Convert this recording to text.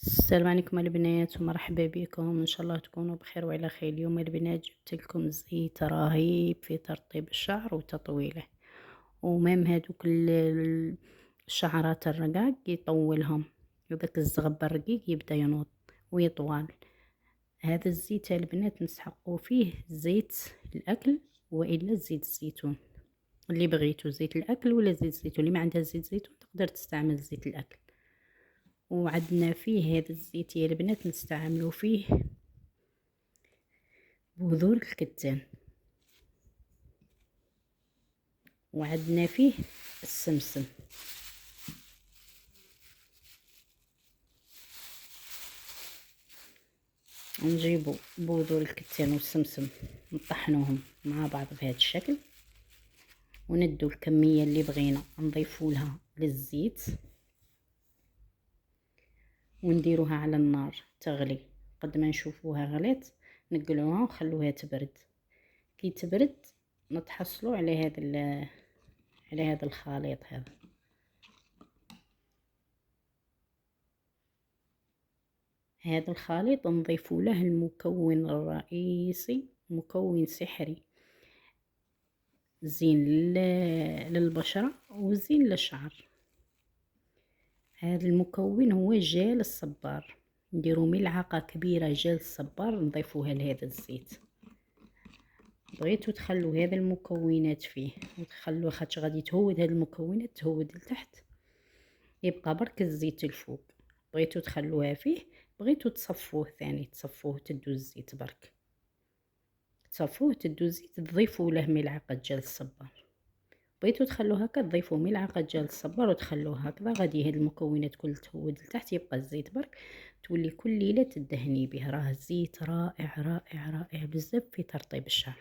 السلام عليكم البنات ومرحبا بكم، ان شاء الله تكونوا بخير وعلى خير. اليوم البنات جبت لكم زيت رهيب في ترطيب الشعر وتطويله، ومام هادوك الشعرات الرقاق يطولهم، وذاك الزغب الرقيق يبدا ينوض ويطول. هذا الزيت يا البنات نسحقوا فيه زيت الاكل والا زيت الزيتون، اللي بغيتو زيت الاكل ولا زيت الزيتون. اللي ما عندها زيت زيتون تقدر تستعمل زيت الاكل. وعندنا فيه هذا الزيت يا البنات نستعملوا فيه بذور الكتان، وعندنا فيه السمسم. نجيبوا بذور الكتان والسمسم نطحنوهم مع بعض بهذا الشكل، وندو الكميه اللي بغينا نضيفوا لها للزيت، ونديروها على النار تغلي. قد ما نشوفوها غلات نقلوها ونخلوها تبرد. كي تبرد نتحصلوا على هذا الخليط. هذا الخليط نضيف له المكون الرئيسي، مكون سحري زين للبشرة وزين للشعر. هذا المكون هو جال الصبار. نديرو ملعقة كبيرة جال الصبار نضيفوها لهذا الزيت. بغيتو تخلو هذا المكونات فيه وتخلو خاطش غادي تهود هاد المكونات تهود لتحت، يبقى برك الزيت الفوق. بغيتو تخلوها فيه، بغيتو تصفوه ثاني تصفوه تدو الزيت برك، تصفوه تدو الزيت تضيفوا له ملعقة جال الصبار. بغيتو تخلوه هكا تضيفوا ملعقة جال الصبار وتخلوه هكذا. غادي هاد المكونات كل تهود لتحت، يبقى الزيت برك. تولي كل ليلة تدهني به. راه الزيت رائع رائع رائع بزاف في ترطيب الشعر.